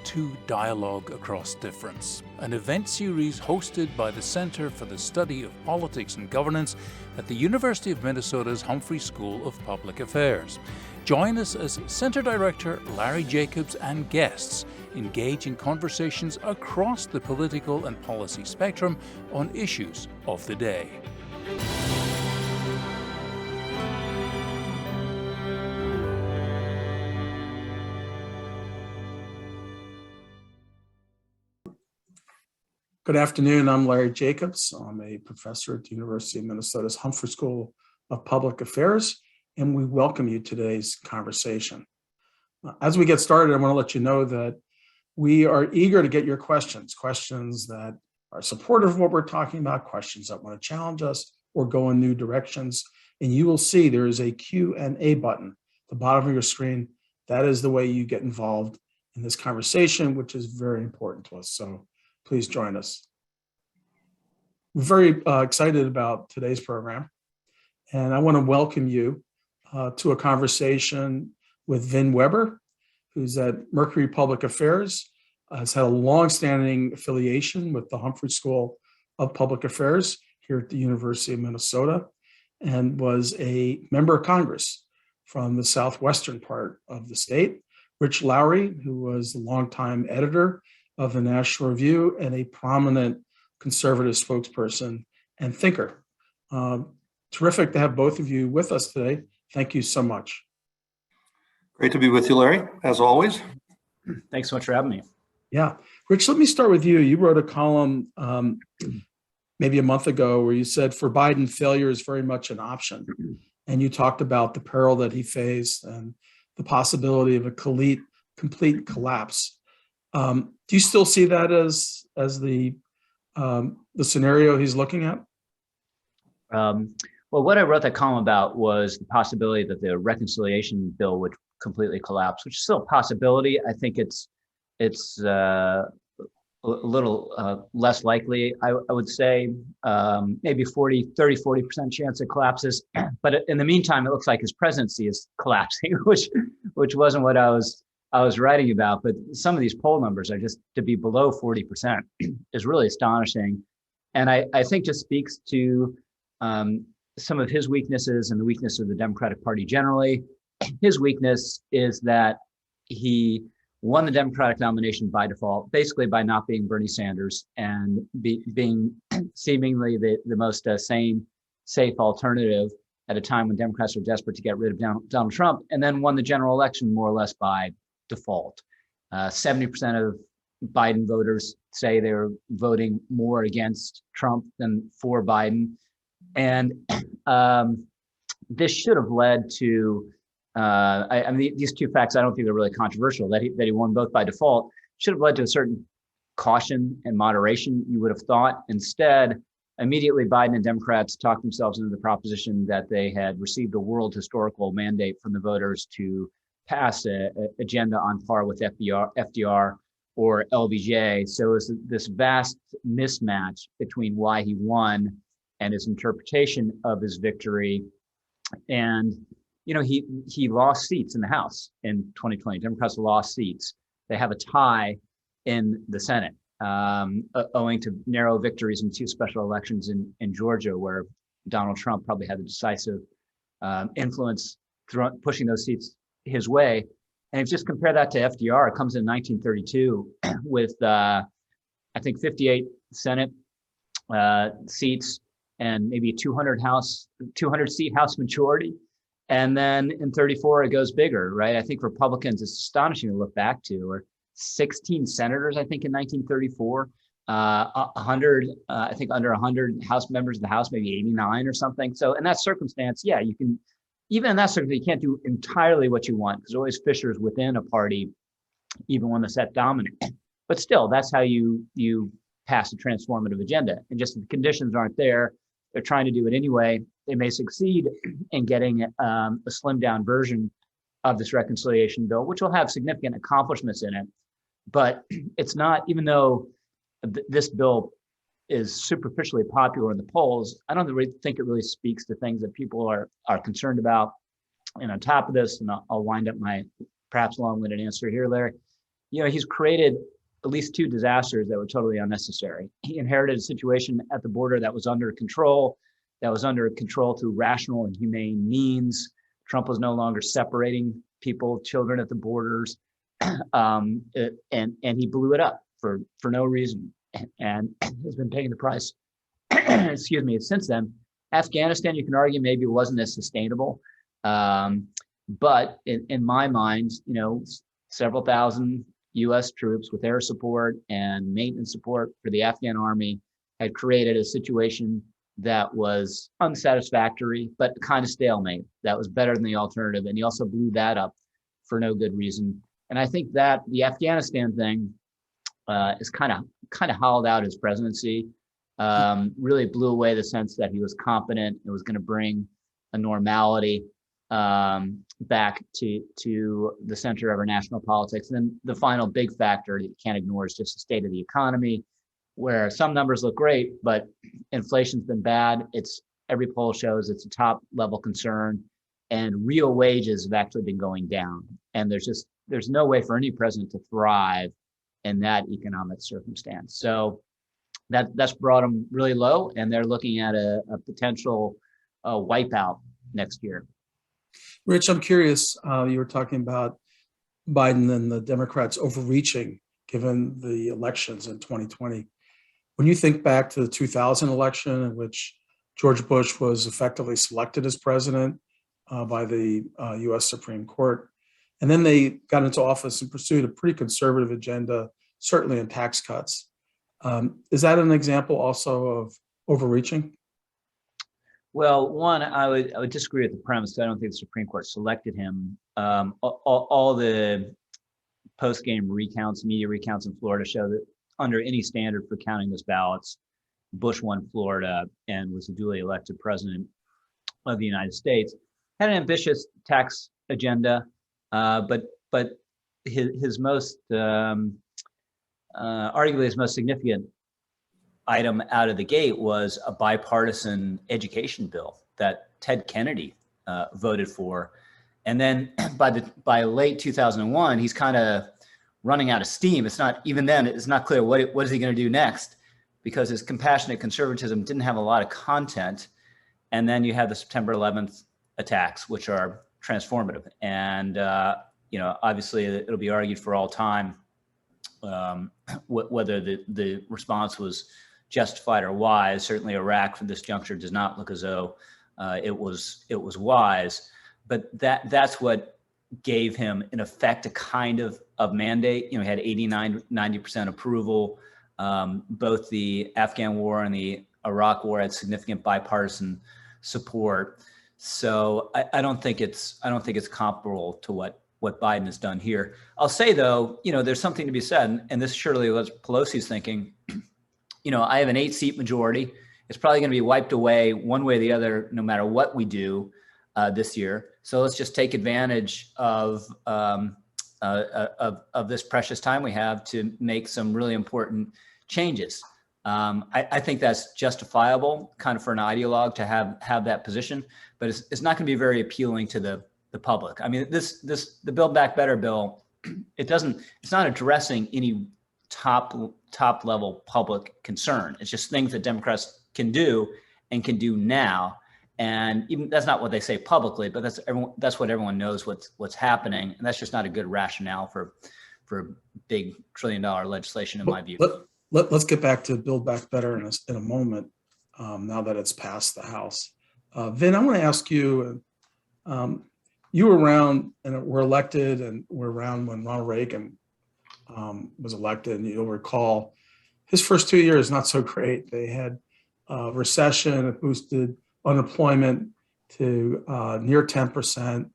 to Dialogue Across Difference, an event series hosted by the Center for the Study of Politics and Governance at the University of Minnesota's Humphrey School of Public Affairs. Join us as Center Director Larry Jacobs and guests engage in conversations across the political and policy spectrum on issues of the day. Good afternoon. I'm Larry Jacobs. I'm a professor at the University of Minnesota's Humphrey School of Public Affairs, and we welcome you to today's conversation. As we get started, I want to let you know that we are eager to get your questions that are supportive of what we're talking about, questions that want to challenge us or go in new directions. And you will see there is a Q&A button at the bottom of your screen. That is the way you get involved in this conversation, which is very important to us. So please join us. We're very excited about today's program, and I want to welcome you to a conversation with Vin Weber, who's at Mercury Public Affairs, has had a long-standing affiliation with the Humphrey School of Public Affairs here at the University of Minnesota, and was a member of Congress from the southwestern part of the state. Rich Lowry, who was the longtime editor of the National Review and a prominent conservative spokesperson and thinker. Terrific to have both of you with us today. Thank you so much. Great to be with you, Larry, as always. Thanks so much for having me. Yeah. Rich, let me start with you. You wrote a column maybe a month ago where you said for Biden, failure is very much an option. And you talked about the peril that he faced and the possibility of a complete collapse. Do you still see that as the scenario he's looking at? Well, what I wrote that column about was the possibility that the reconciliation bill would completely collapse, which is still a possibility. I think it's a little less likely. I would say maybe 30-40% chance it collapses. But in the meantime, it looks like his presidency is collapsing, which wasn't what I was writing about. But some of these poll numbers are just to be below 40% is really astonishing. And I think just speaks to some of his weaknesses and the weakness of the Democratic Party generally. His weakness is that he won the Democratic nomination by default, basically by not being Bernie Sanders and being seemingly the most safe alternative at a time when Democrats are desperate to get rid of Donald Trump, and then won the general election more or less by default. 70% of Biden voters say they're voting more against Trump than for Biden. And this should have led to, I mean, these two facts, I don't think they're really controversial, that he won both by default, should have led to a certain caution and moderation, you would have thought. Instead, immediately Biden and Democrats talked themselves into the proposition that they had received a world historical mandate from the voters to pass an agenda on par with FDR or LBJ. So it was this vast mismatch between why he won and his interpretation of his victory. And, you know, he lost seats in the House in 2020. Democrats lost seats. They have a tie in the Senate, owing to narrow victories in two special elections in Georgia, where Donald Trump probably had the decisive influence pushing those seats his way. And if you just compare that to FDR, it comes in 1932 with, I think, 58 Senate seats and maybe a 200 seat House majority. And then in 34, it goes bigger, right? I think Republicans, it's astonishing to look back to, or 16 senators, I think, in 1934, 100, I think under 100 House members of the House, maybe 89 or something. So in that circumstance, yeah, you can, even in that circumstance, you can't do entirely what you want because always fissures within a party, even when the set dominant. But still, that's how you pass a transformative agenda. And just if the conditions aren't there, they're trying to do it anyway. They may succeed in getting a slimmed down version of this reconciliation bill, which will have significant accomplishments in it. But it's not, even though this bill is superficially popular in the polls, I don't really think it really speaks to things that people are concerned about. And on top of this, and I'll wind up my perhaps long-winded answer here, Larry, he's created at least two disasters that were totally unnecessary. He inherited a situation at the border that was under control through rational and humane means. Trump was no longer separating people, children at the borders, and he blew it up for no reason, and has been paying the price. Excuse me. Since then, Afghanistan, you can argue maybe wasn't as sustainable, but in my mind, several thousand U.S. troops with air support and maintenance support for the Afghan army had created a situation that was unsatisfactory, but kind of stalemate. That was better than the alternative. And he also blew that up for no good reason. And I think that the Afghanistan thing is kind of hollowed out his presidency, really blew away the sense that he was competent and was going to bring a normality back to the center of our national politics. And then the final big factor that you can't ignore is just the state of the economy, where some numbers look great, but inflation's been bad. Every poll shows it's a top level concern, and real wages have actually been going down. And there's no way for any president to thrive in that economic circumstance. So that's brought them really low, and they're looking at a potential wipeout next year. Rich, I'm curious, you were talking about Biden and the Democrats overreaching given the elections in 2020. When you think back to the 2000 election in which George Bush was effectively selected as president by the US Supreme Court, and then they got into office and pursued a pretty conservative agenda, certainly in tax cuts. Is that an example also of overreaching? Well, one, I would disagree with the premise. I don't think the Supreme Court selected him. All the post-game recounts, media recounts in Florida show that under any standard for counting those ballots, Bush won Florida and was the duly elected president of the United States. Had an ambitious tax agenda, but his most arguably his most significant item out of the gate was a bipartisan education bill that Ted Kennedy voted for. And then by late 2001, he's kind of running out of steam. It's not clear what is he going to do next, because his compassionate conservatism didn't have a lot of content. And then you have the September 11th attacks, which are transformative. And obviously it'll be argued for all time whether the response was justified or wise. Certainly Iraq from this juncture does not look as though it was wise, but that's what gave him in effect a kind of mandate. He had 90% approval. Both the Afghan war and the Iraq war had significant bipartisan support. So I don't think it's comparable to what Biden has done here. I'll say though, there's something to be said, and this surely was Pelosi's thinking. I have an 8-seat majority. It's probably going to be wiped away one way or the other, no matter what we do this year. So let's just take advantage of this precious time we have to make some really important changes. I think that's justifiable, kind of for an ideologue to have that position, but it's not going to be very appealing to the public. I mean, the Build Back Better bill, it's not addressing any top level public concern. It's just things that Democrats can do and can do now. And even that's not what they say publicly, but that's what everyone knows what's happening. And that's just not a good rationale for big $1 trillion legislation, in my view. Let's get back to Build Back Better in a moment, now that it's passed the House. Vin, I want to ask you, you were around and were elected and were around when Ronald Reagan was elected, and you'll recall his first 2 years not so great. They had recession, it boosted unemployment to near 10%.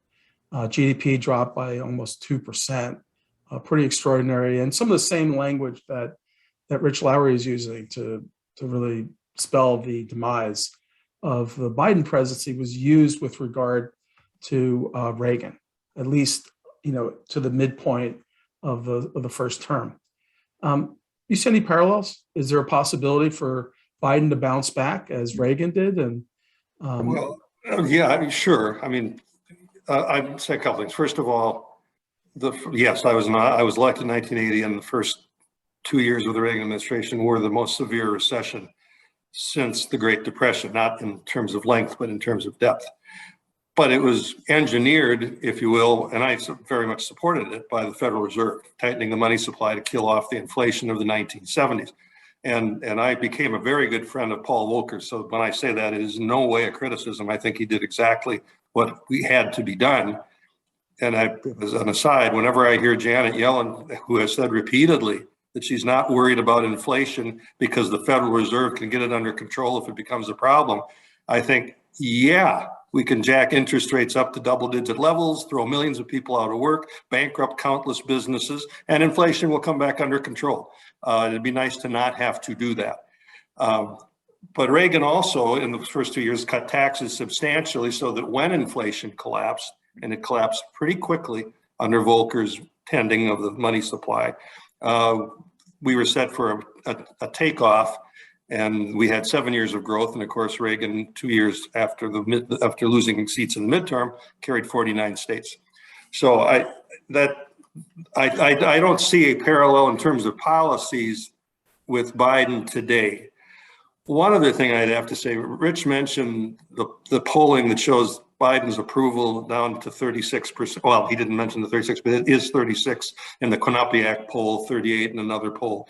GDP dropped by almost 2%, pretty extraordinary. And some of the same language that Rich Lowry is using to really spell the demise of the Biden presidency was used with regard to Reagan, at least to the midpoint of the first term. You see any parallels? Is there a possibility for Biden to bounce back as Reagan did? And well, yeah, sure. I mean, I'd say a couple things. First of all, Yes, I was elected in 1980, and the first 2 years of the Reagan administration were the most severe recession since the Great Depression, not in terms of length, but in terms of depth. But it was engineered, if you will, and I very much supported it, by the Federal Reserve, tightening the money supply to kill off the inflation of the 1970s. And I became a very good friend of Paul Volcker. So when I say that, it is in no way a criticism. I think he did exactly what we had to be done. And as an aside, whenever I hear Janet Yellen, who has said repeatedly that she's not worried about inflation because the Federal Reserve can get it under control if it becomes a problem, I think, yeah, we can jack interest rates up to double-digit levels, throw millions of people out of work, bankrupt countless businesses, and inflation will come back under control. It'd be nice to not have to do that. But Reagan also, in the first 2 years, cut taxes substantially so that when inflation collapsed, and it collapsed pretty quickly under Volcker's tending of the money supply, we were set for a takeoff, and we had 7 years of growth. And of course, Reagan, 2 years after losing seats in the midterm, carried 49 states. So I don't see a parallel in terms of policies with Biden today. One other thing I'd have to say, Rich mentioned the polling that shows Biden's approval down to 36%. Well, he didn't mention the 36, but it is 36 in the Quinnipiac poll, 38 in another poll.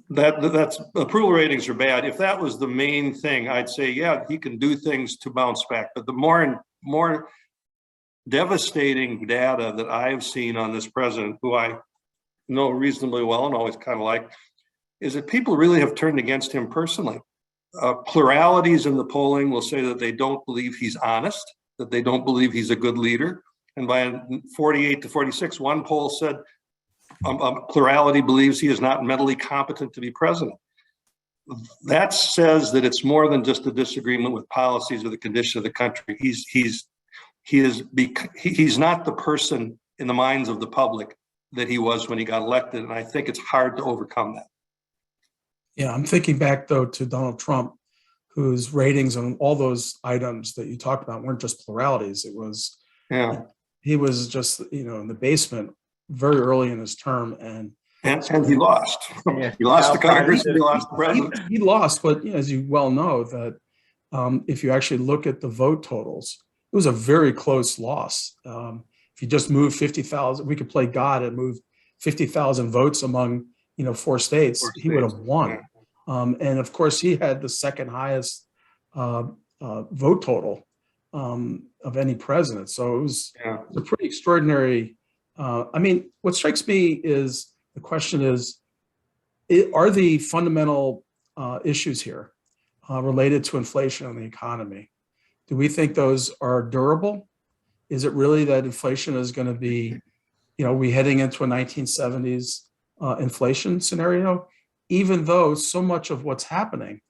That's approval ratings are bad. If that was the main thing, I'd say, yeah, he can do things to bounce back. But the more devastating data that I've seen on this president, who I know reasonably well and always kind of like, is that people really have turned against him personally. Pluralities in the polling will say that they don't believe he's honest, that they don't believe he's a good leader. And by 48 to 46, one poll said plurality believes he is not mentally competent to be president. That says that it's more than just a disagreement with policies or the condition of the country. He's not the person in the minds of the public that he was when he got elected, and I think it's hard to overcome that. Yeah, I'm thinking back, though, to Donald Trump, whose ratings on all those items that you talked about weren't just pluralities. It was, Yeah. He was just, in the basement very early in his term. And he lost. Yeah. He lost the Congress, he lost the president. He lost, but as you well know, that if you actually look at the vote totals, it was a very close loss. If you just moved 50,000, we could play God and move 50,000 votes among 4 states, he would have won. And of course, he had the second highest vote total of any president. So it was a pretty extraordinary. What strikes me is the question is, are the fundamental issues here related to inflation and the economy? Do we think those are durable? Is it really that inflation is going to be, we heading into a 1970s inflation scenario, even though so much of what's happening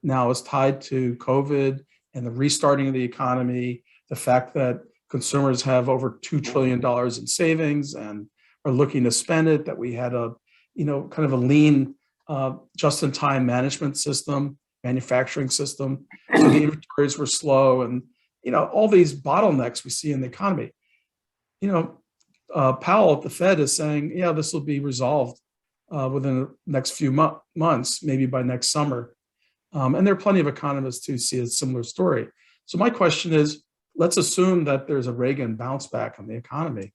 now is tied to COVID and the restarting of the economy, the fact that consumers have over $2 trillion in savings and are looking to spend it, that we had a, kind of a lean, just-in-time management system, manufacturing system. So the inventories were slow and, all these bottlenecks we see in the economy. Powell at the Fed is saying, this will be resolved within the next few months, maybe by next summer. And there are plenty of economists who see a similar story. So my question is, let's assume that there's a Reagan bounce back on the economy.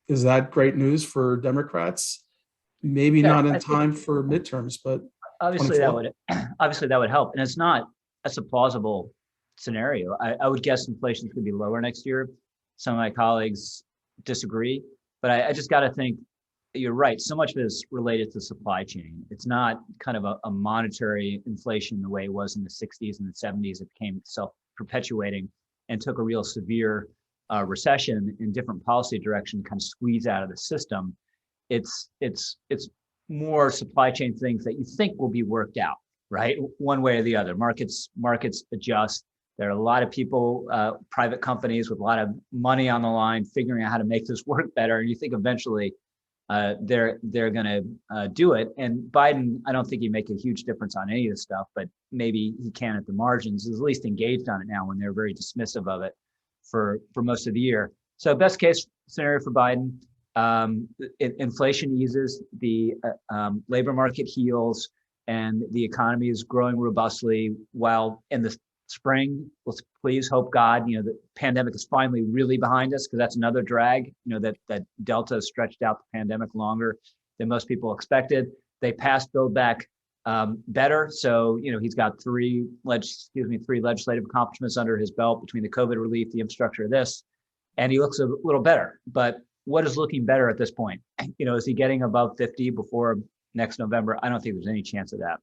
Is that great news for Democrats? Maybe not in time for midterms, but obviously that would help. And that's a plausible scenario. I would guess inflation is going to be lower next year. Some of my colleagues disagree, but I just got to think, you're right. So much of it is related to supply chain. It's not kind of a monetary inflation the way it was in the 60s and the 70s. It became self-perpetuating and took a real severe recession in different policy direction to kind of squeeze out of the system. It's more supply chain things that you think will be worked out, right? One way or the other. Markets adjust. There are a lot of people, private companies with a lot of money on the line, figuring out how to make this work better. And you think eventually they're going to do it. And Biden, I don't think he'd make a huge difference on any of this stuff, but maybe he can at the margins. He's at least engaged on it now when they're very dismissive of it for most of the year. So best case scenario for Biden, inflation eases, the labor market heals, and the economy is growing robustly. While in the spring, let's please hope God, the pandemic is finally really behind us, because that's another drag. That Delta has stretched out the pandemic longer than most people expected. They passed Build Back Better, so he's got three legislative accomplishments under his belt between the COVID relief, the infrastructure, this, and he looks a little better. But what is looking better at this point? Is he getting above 50 before next November? I don't think there's any chance of that.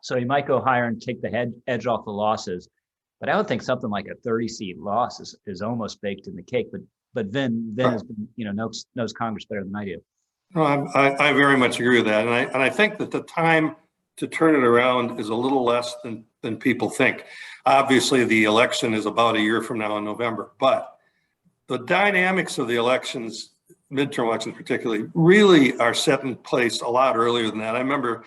So he might go higher and take the edge off the losses. But I would think something like a 30-seat loss is almost baked in the cake. But Vin has been, knows Congress better than I do. No, I very much agree with that, and I think that the time to turn it around is a little less than people think. Obviously, the election is about a year from now in November, but the dynamics of the elections, midterm elections particularly, really are set in place a lot earlier than that. I remember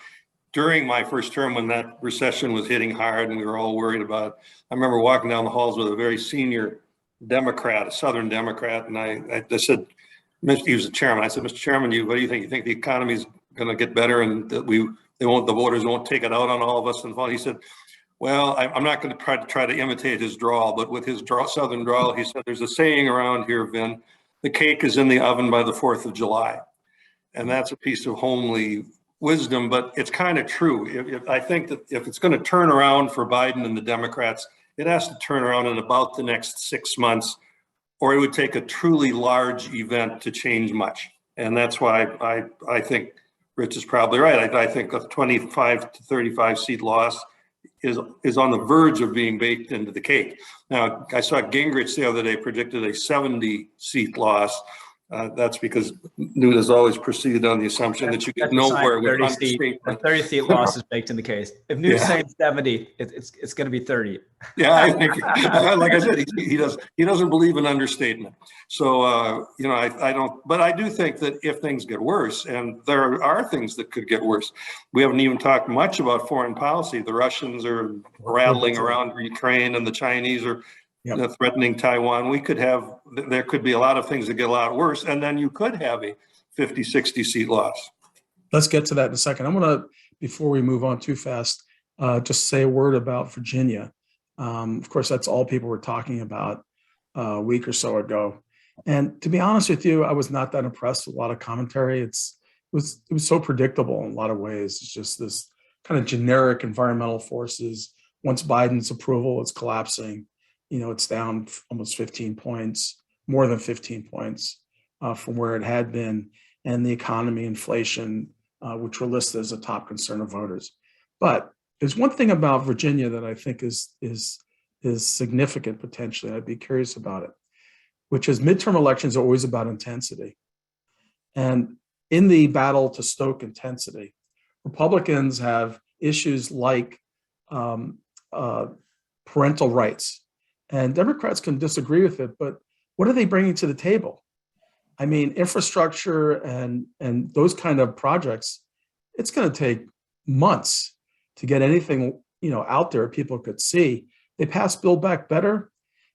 during my first term when that recession was hitting hard and we were all worried about it, I remember walking down the halls with a very senior Democrat, a Southern Democrat, and I said, he was the chairman. I said, Mr. Chairman, what do you think? You think the economy is going to get better and that the voters won't take it out on all of us? And he said, well, I'm not going to try to imitate his drawl, but with his Southern drawl, he said, there's a saying around here, Vin, the cake is in the oven by the 4th of July. And that's a piece of homely wisdom, but it's kind of true. I think that if it's going to turn around for Biden and the Democrats, it has to turn around in about the next 6 months, or it would take a truly large event to change much. And that's why I think Rich is probably right. I think a 25 to 35 seat loss is on the verge of being baked into the cake. Now, I saw Gingrich the other day predicted a 70 seat loss. That's because Newt has always proceeded on the assumption that you get nowhere with understatement. A 30-seat loss is baked in the case. If Newt's saying 70, it's going to be 30. Yeah, I think, like I said, he doesn't believe in understatement. So I don't. But I do think that if things get worse, and there are things that could get worse, we haven't even talked much about foreign policy. The Russians are rattling around Ukraine, and the Chinese are threatening Taiwan. There could be a lot of things that get a lot worse, and then you could have a 50, 60 seat loss. Let's get to that in a second. I'm going to, before we move on too fast, just say a word about Virginia. Of course, that's all people were talking about a week or so ago. And to be honest with you, I was not that impressed with a lot of commentary. It was so predictable in a lot of ways. It's just this kind of generic environmental forces. Once Biden's approval, it's collapsing. It's down almost 15 points, more than 15 points from where it had been, and the economy, inflation, which were listed as a top concern of voters. But there's one thing about Virginia that I think is significant potentially. I'd be curious about it, which is midterm elections are always about intensity. And in the battle to stoke intensity, Republicans have issues like parental rights. And Democrats can disagree with it, but what are they bringing to the table? I mean, infrastructure and those kind of projects, it's going to take months to get anything out there people could see. They passed Build Back Better,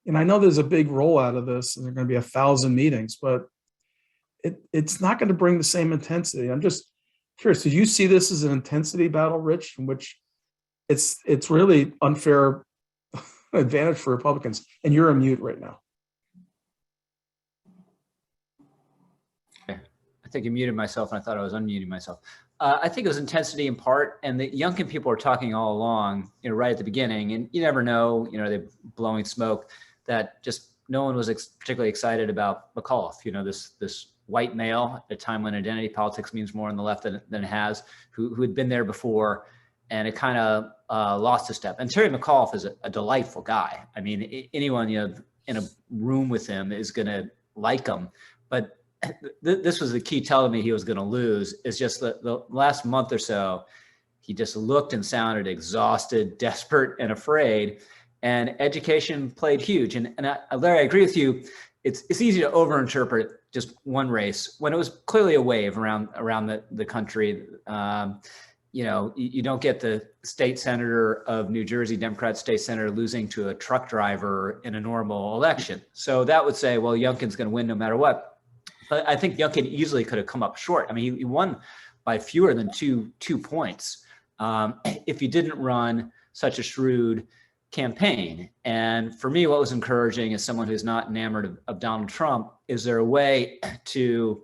and I know there's a big rollout of this, and there are going to be 1,000 meetings, but it's not going to bring the same intensity. I'm just curious. Did you see this as an intensity battle, Rich, in which it's really unfair advantage for Republicans? And you're on mute right now. I think I muted myself, and I thought I was unmuting myself. I think it was intensity in part, and the Youngkin people are talking all along, right at the beginning, and you never know, they're blowing smoke, that just no one was particularly excited about McAuliffe, this white male at a time when identity politics means more on the left than it has, who had been there before, and it kind of lost a step. And Terry McAuliffe is a delightful guy. I mean, anyone in a room with him is going to like him. But this was the key telling me he was going to lose. Is just the last month or so, he just looked and sounded exhausted, desperate, and afraid. And education played huge. And Larry, I agree with you. It's easy to overinterpret just one race when it was clearly a wave around the country. you don't get the state senator of New Jersey, Democrat state senator, losing to a truck driver in a normal election. So that would say, well, Youngkin's going to win no matter what. But I think Youngkin easily could have come up short. I mean, he won by fewer than two points if he didn't run such a shrewd campaign. And for me, what was encouraging as someone who's not enamored of Donald Trump, is there a way to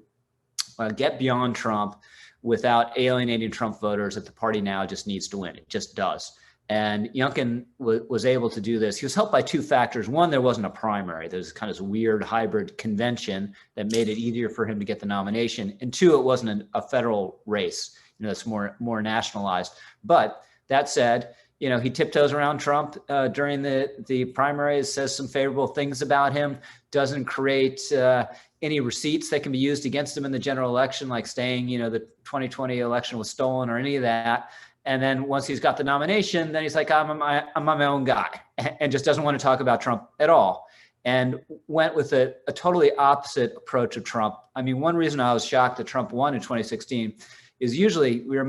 get beyond Trump without alienating Trump voters that the party now just needs to win? It just does. And Youngkin was able to do this. He was helped by two factors. One, there wasn't a primary. There's kind of this weird hybrid convention that made it easier for him to get the nomination. And two, it wasn't a federal race, that's more nationalized. But that said, he tiptoes around Trump during the primaries, says some favorable things about him, doesn't create any receipts that can be used against him in the general election, like saying, the 2020 election was stolen or any of that. And then once he's got the nomination, then he's like, I'm my own guy, and just doesn't want to talk about Trump at all. And went with a totally opposite approach of Trump. I mean, one reason I was shocked that Trump won in 2016 is usually you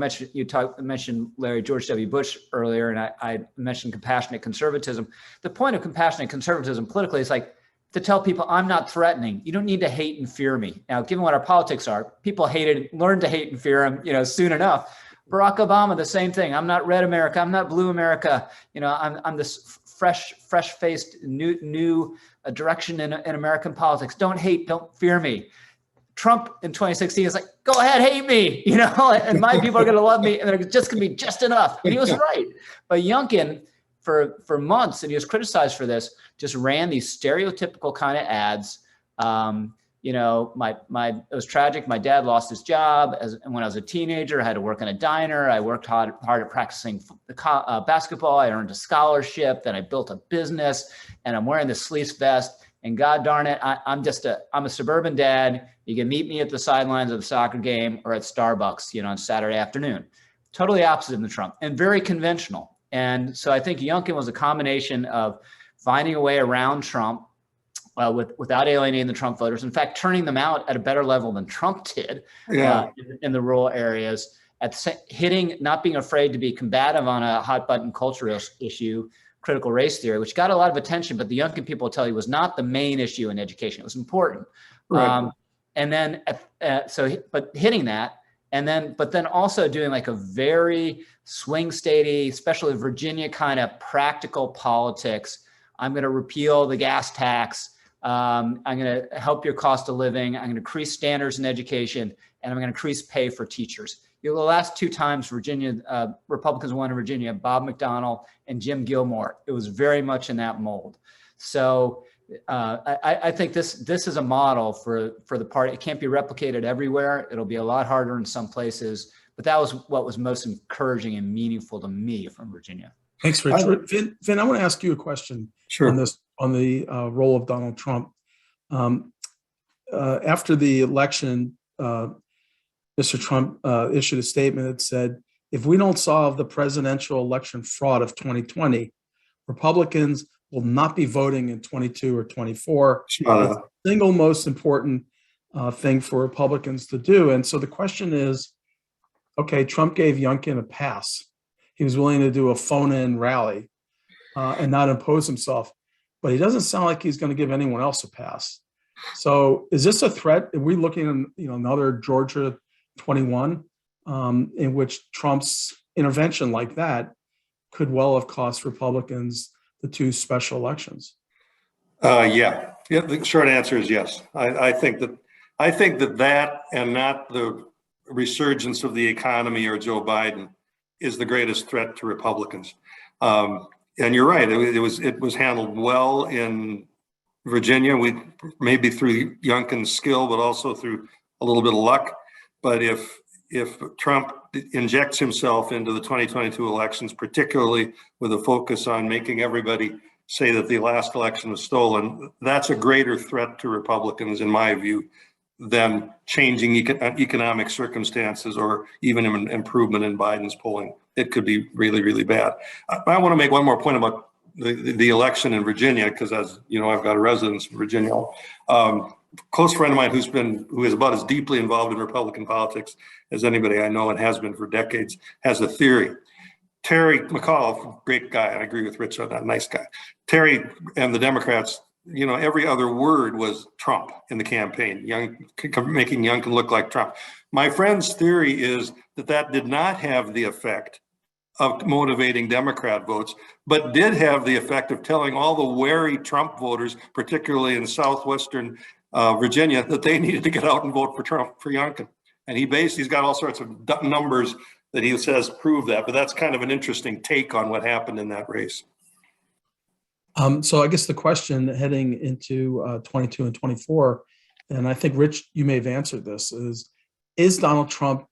mentioned Larry, George W. Bush earlier, and I mentioned compassionate conservatism. The point of compassionate conservatism politically is like to tell people, I'm not threatening. You don't need to hate and fear me. Now, given what our politics are, people learn to hate and fear him, soon enough. Barack Obama, the same thing. I'm not red America. I'm not blue America. I'm this fresh-faced new direction in American politics. Don't hate, don't fear me. Trump in 2016 is like, go ahead, hate me, and my people are going to love me, and they're just going to be just enough. And he was right. But Youngkin, for months, and he was criticized for this, just ran these stereotypical kind of ads. It was tragic. My dad lost his job when I was a teenager. I had to work in a diner. I worked hard at practicing basketball. I earned a scholarship. Then I built a business, and I'm wearing this fleece vest. And God darn it, I'm a suburban dad. You can meet me at the sidelines of the soccer game or at Starbucks, on Saturday afternoon. Totally opposite than Trump, and very conventional. And so I think Youngkin was a combination of finding a way around Trump without alienating the Trump voters. In fact, turning them out at a better level than Trump did in the rural areas. Not being afraid to be combative on a hot button cultural nhưng, critical race theory, which got a lot of attention, but the Youngkin people will tell you was not the main issue in education. It was important. Right. And then, but hitting that, but then also doing like a very swing statey, especially Virginia kind of practical politics. I'm going to repeal the gas tax. I'm going to help your cost of living. I'm going to increase standards in education, and I'm going to increase pay for teachers. The last two times Republicans won in Virginia, Bob McDonnell and Jim Gilmore, it was very much in that mold. So I think this is a model for the party. It can't be replicated everywhere. It'll be a lot harder in some places, but that was what was most encouraging and meaningful to me from Virginia. Thanks, Richard. Vin, I want to ask you a question. Sure. On the role of Donald Trump. After the election, Mr. Trump issued a statement that said, if we don't solve the presidential election fraud of 2020, Republicans will not be voting in 22 or 24. It's the single most important thing for Republicans to do. And so the question is, okay, Trump gave Youngkin a pass. He was willing to do a phone-in rally and not impose himself, but he doesn't sound like he's going to give anyone else a pass. So is this a threat? Are we looking at another Georgia 21 in which Trump's intervention like that could well have cost Republicans the two special elections? Yeah. The short answer is yes. I think that and not the resurgence of the economy or Joe Biden is the greatest threat to Republicans. And you're right. It was handled well in Virginia. Maybe through Youngkin's skill, but also through a little bit of luck. But if Trump injects himself into the 2022 elections, particularly with a focus on making everybody say that the last election was stolen, that's a greater threat to Republicans, in my view, than changing economic circumstances or even an improvement in Biden's polling. It could be really, really bad. I want to make one more point about the election in Virginia, because as you know, I've got a residence in Virginia. close friend of mine who is about as deeply involved in Republican politics as anybody I know and has been for decades, has a theory. Terry McAuliffe, great guy, and I agree with Rich on that, nice guy. Terry and the Democrats, every other word was Trump in the campaign, making Youngkin look like Trump. My friend's theory is that did not have the effect of motivating Democrat votes, but did have the effect of telling all the wary Trump voters, particularly in southwestern Virginia, that they needed to get out and vote for Trump, for Youngkin. And he's got all sorts of numbers that he says prove that, but that's kind of an interesting take on what happened in that race. So I guess the question heading into 22 and 24, and I think, Rich, you may have answered this, is Donald Trump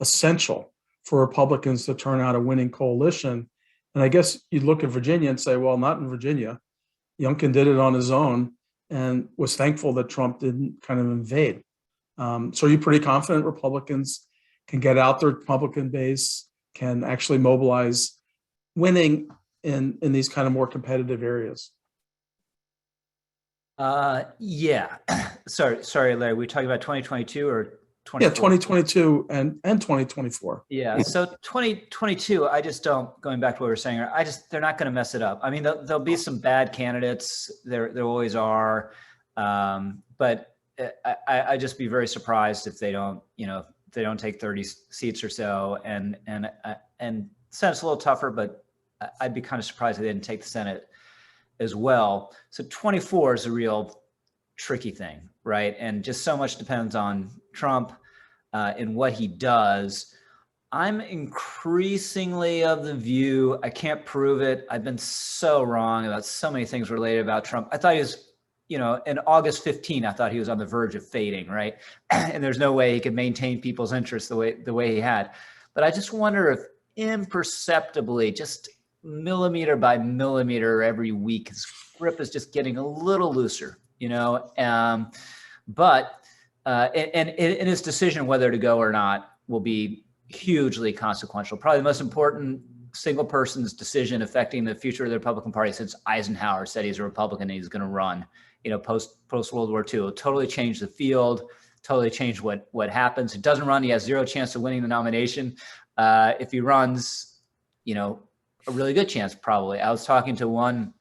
essential for Republicans to turn out a winning coalition? And I guess you'd look at Virginia and say, well, not in Virginia. Youngkin did it on his own and was thankful that Trump didn't kind of invade. So are you pretty confident Republicans can get out their Republican base, can actually mobilize winning in these kind of more competitive areas? Yeah. Sorry, Larry, we talking about 2022 or 2024? Yeah, 2022 and 2024. Yeah. So 2022, I just don't, going back to what we were saying, they're not going to mess it up. I mean, there'll be some bad candidates. There always are. But I just be very surprised if they don't, they don't take 30 seats or so, and Senate's a little tougher, but I'd be kind of surprised if they didn't take the Senate as well. So 24 is a real tricky thing, right? And just so much depends on Trump and what he does. I'm increasingly of the view, I can't prove it, I've been so wrong about so many things related about Trump. I thought he was, in August 15, I thought he was on the verge of fading, right? And there's no way he could maintain people's interest the way he had. But I just wonder if imperceptibly, just millimeter by millimeter every week, his grip is just getting a little looser, but his decision whether to go or not will be hugely consequential. Probably the most important single person's decision affecting the future of the Republican Party since Eisenhower said he's a Republican and he's going to run, post World War II. It'll totally change the field, totally change what happens. If he doesn't run, he has zero chance of winning the nomination. If he runs, a really good chance, probably. I was talking to one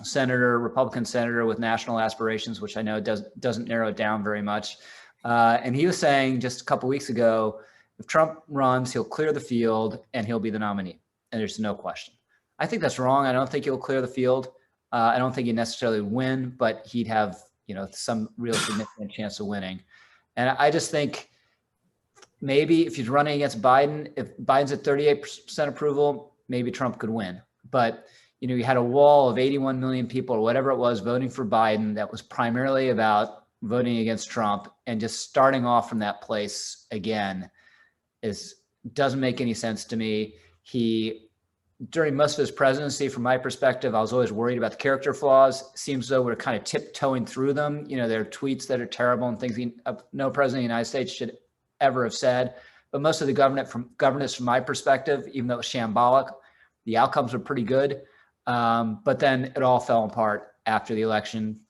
senator, Republican senator with national aspirations, which I know doesn't narrow it down very much. And he was saying just a couple weeks ago, if Trump runs, he'll clear the field and he'll be the nominee. And there's no question. I think that's wrong. I don't think he'll clear the field. I don't think he'd necessarily win, but he'd have, some real significant chance of winning. And I just think maybe if he's running against Biden, if Biden's at 38% approval, maybe Trump could win. But, you had a wall of 81 million people or whatever it was voting for Biden that was primarily about voting against Trump, and just starting off from that place again doesn't make any sense to me. During most of his presidency, from my perspective, I was always worried about the character flaws. It seems as though we're kind of tiptoeing through them. There are tweets that are terrible and things no president of the United States should ever have said. But most of the governance from my perspective, even though it was shambolic, the outcomes were pretty good. But then it all fell apart after the election.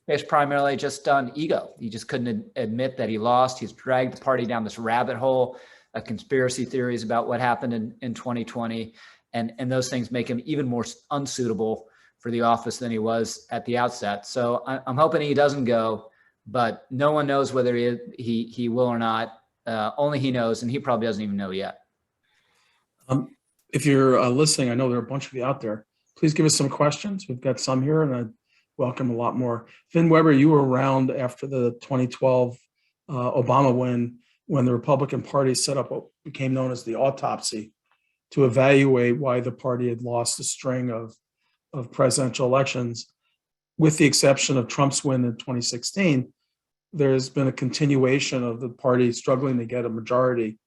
It's primarily just on ego. He just couldn't admit that he lost. He's dragged the party down this rabbit hole of conspiracy theories about what happened in 2020. And those things make him even more unsuitable for the office than he was at the outset. So I'm hoping he doesn't go, but no one knows whether he will or not. Only he knows, and he probably doesn't even know yet. If you're listening, I know there are a bunch of you out there. Please give us some questions. We've got some here, and I'd welcome a lot more. Vin Weber, you were around after the 2012 Obama win, when the Republican Party set up what became known as the autopsy to evaluate why the party had lost a string of presidential elections. With the exception of Trump's win in 2016, there's been a continuation of the party struggling to get a majority.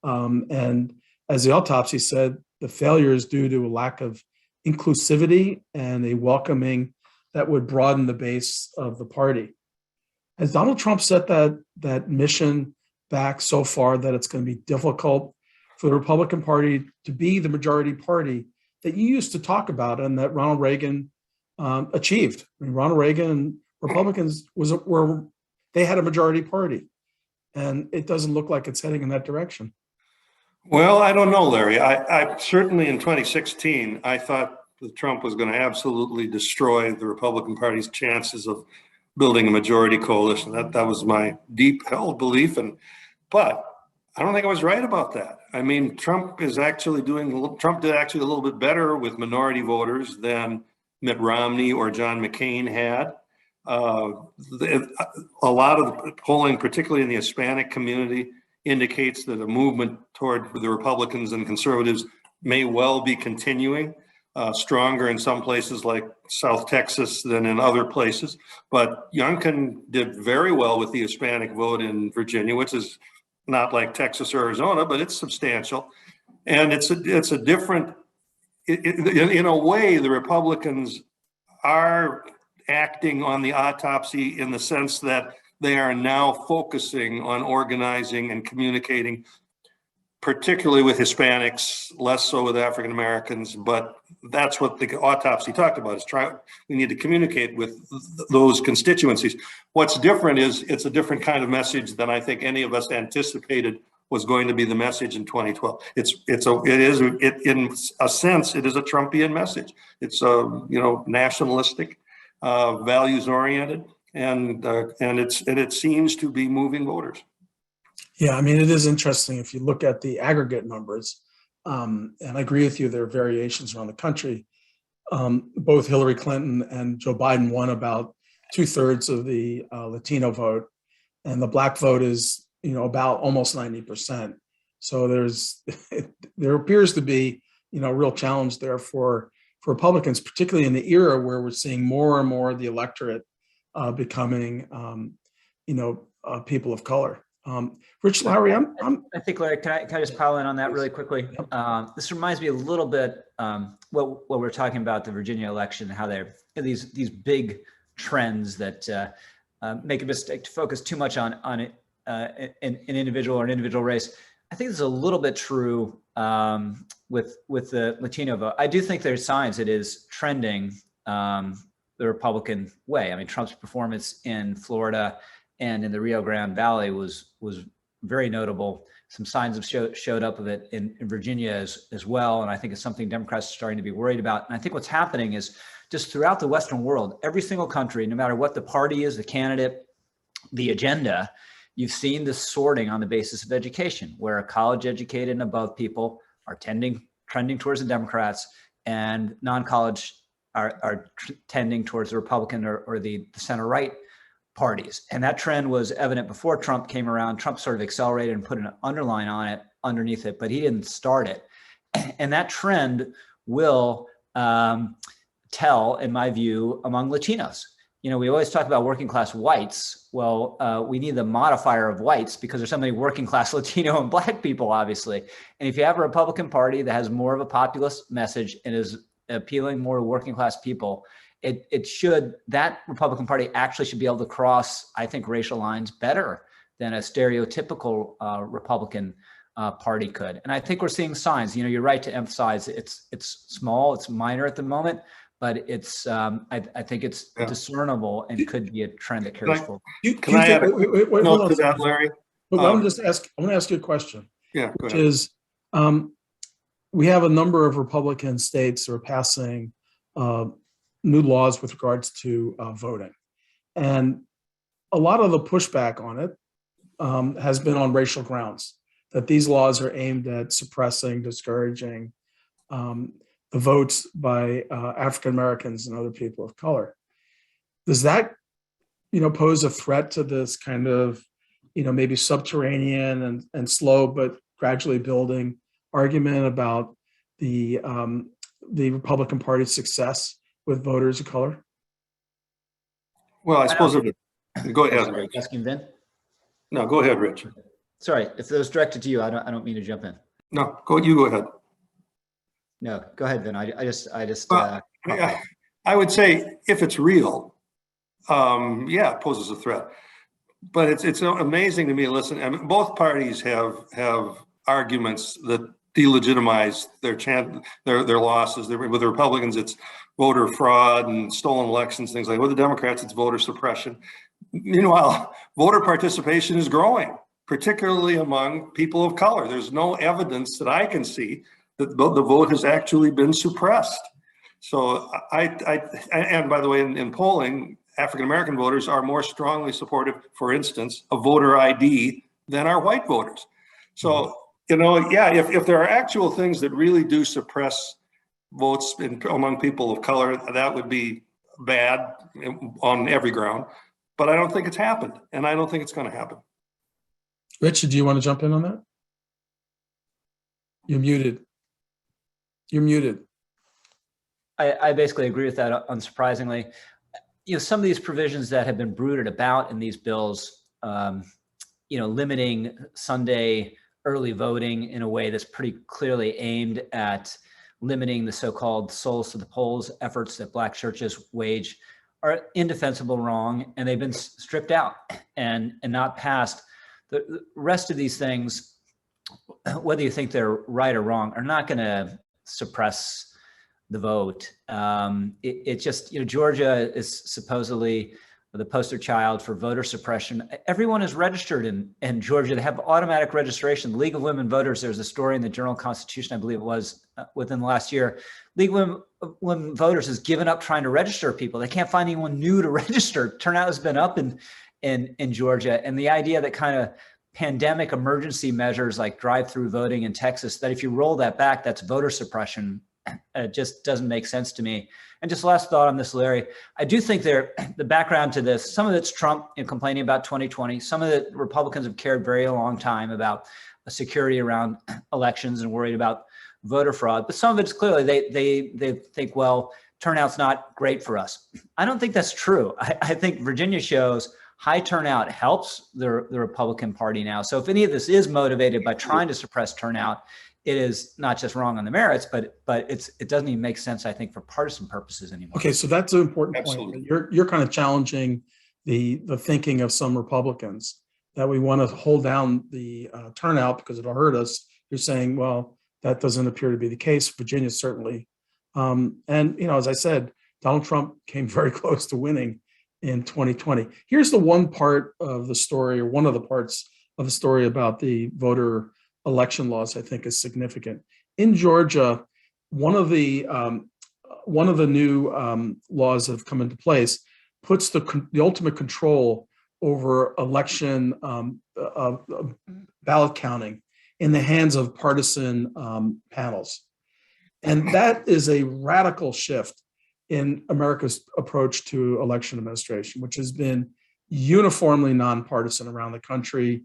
And as the autopsy said, the failure is due to a lack of inclusivity and a welcoming that would broaden the base of the party. Has Donald Trump set that mission back so far that it's going to be difficult for the Republican Party to be the majority party that you used to talk about and that Ronald Reagan achieved? I mean, Ronald Reagan and Republicans were they had a majority party, and it doesn't look like it's heading in that direction. Well, I don't know, Larry. I certainly in 2016, I thought that Trump was going to absolutely destroy the Republican Party's chances of building a majority coalition. That was my deep held belief. But I don't think I was right about that. I mean, Trump did actually a little bit better with minority voters than Mitt Romney or John McCain had. A lot of the polling, particularly in the Hispanic community, indicates that a movement toward the Republicans and conservatives may well be continuing, stronger in some places like South Texas than in other places. But Youngkin did very well with the Hispanic vote in Virginia, which is not like Texas or Arizona, but it's substantial. And it's a different, in a way, the Republicans are acting on the autopsy in the sense that they are now focusing on organizing and communicating, particularly with Hispanics, less so with African Americans, but that's what the autopsy talked about, we need to communicate with those constituencies. What's different is it's a different kind of message than I think any of us anticipated was going to be the message in 2012. In a sense, it is a Trumpian message. It's nationalistic, values oriented, and it seems to be moving voters. Yeah, I mean, it is interesting if you look at the aggregate numbers, and I agree with you, there are variations around the country. Both Hillary Clinton and Joe Biden won about 2/3 of the Latino vote, and the Black vote is, about almost 90%. So there appears to be, a real challenge there for Republicans, particularly in the era where we're seeing more and more of the electorate becoming, people of color. Rich, Lowry, I think, Larry, can I just pile in on that really quickly? This reminds me a little bit what we're talking about the Virginia election, how they're these big trends that make a mistake to focus too much on an individual or an individual race. I think this is a little bit true with the Latino vote. I do think there's signs it is trending the Republican way. I mean, Trump's performance in Florida and in the Rio Grande Valley was very notable. Some signs have showed up of it in Virginia as well. And I think it's something Democrats are starting to be worried about. And I think what's happening is just throughout the Western world, every single country, no matter what the party is, the candidate, the agenda, you've seen this sorting on the basis of education, where college educated and above people are trending towards the Democrats, and non-college are tending towards the Republican or the center right parties. And that trend was evident before Trump came around. Trump sort of accelerated and put an underline on it underneath it, but he didn't start it. And that trend will tell, in my view, among Latinos. We always talk about working class whites. Well, we need the modifier of whites because there's so many working class Latino and Black people, obviously. And if you have a Republican Party that has more of a populist message and is appealing more to working class people, that Republican Party actually should be able to cross, I think, racial lines better than a stereotypical Republican Party could. And I think we're seeing signs. You're right to emphasize it's small, it's minor at the moment, but it's I think it's discernible and could be a trend that carries forward. Can I add a note to that, Larry? But I want to ask you a question. Yeah, go ahead. Which is, we have a number of Republican states that are passing new laws with regards to voting. And a lot of the pushback on it has been on racial grounds, that these laws are aimed at suppressing, discouraging the votes by African Americans and other people of color. Does that, pose a threat to this kind of, maybe subterranean and slow but gradually building argument about the Republican Party's success with voters of color? Well, I suppose go ahead, Rich. Asking Ben? No, go ahead, Rich. Sorry, if it was directed to you, I don't mean to jump in. No, you go ahead. No, go ahead, Ben. I just. I would say if it's real, it poses a threat. But it's amazing to me. Listen, I mean, both parties have arguments that delegitimize their losses. With the Republicans, it's voter fraud and stolen elections, things like that. With the Democrats, it's voter suppression. Meanwhile, voter participation is growing, particularly among people of color. There's no evidence that I can see that the vote has actually been suppressed. So and by the way, in polling, African-American voters are more strongly supportive, for instance, of voter ID than are white voters. So, yeah, if there are actual things that really do suppress votes among people of color, that would be bad on every ground. But I don't think it's happened, and I don't think it's going to happen. Richard, do you want to jump in on that? You're muted. You're muted. I basically agree with that, unsurprisingly. Some of these provisions that have been brooded about in these bills, limiting Sunday early voting in a way that's pretty clearly aimed at limiting the so-called souls to the polls efforts that Black churches wage, are indefensible, wrong, and they've been stripped out and not passed. The rest of these things, whether you think they're right or wrong, are not going to suppress the vote. It just, Georgia is supposedly the poster child for voter suppression. Everyone is registered in Georgia. They have automatic registration. The League of Women Voters, there's a story in the Journal-Constitution, I believe it was, within the last year. League of Women Voters has given up trying to register people. They can't find anyone new to register. Turnout has been up in Georgia. And the idea that kind of pandemic emergency measures like drive-through voting in Texas, that if you roll that back, that's voter suppression. It just doesn't make sense to me. And just last thought on this, Larry, I do think the background to this, some of it's Trump complaining about 2020. Some of the Republicans have cared very long time about security around elections and worried about voter fraud. But some of it's clearly they think, well, turnout's not great for us. I don't think that's true. I think Virginia shows high turnout helps the Republican Party now. So if any of this is motivated by trying to suppress turnout, it is not just wrong on the merits, but it doesn't even make sense, I think, for partisan purposes anymore. Okay, so that's an important Absolutely. point. You're kind of challenging the thinking of some Republicans that we want to hold down the turnout because it'll hurt us. You're saying, well, that doesn't appear to be the case. Virginia certainly, and as I said, Donald Trump came very close to winning in 2020. Here's the one part of the story, or one of the parts of the story about the voter election laws I think is significant. In Georgia, one of the new laws that have come into place puts the ultimate control over election ballot counting in the hands of partisan panels. And that is a radical shift in America's approach to election administration, which has been uniformly nonpartisan around the country.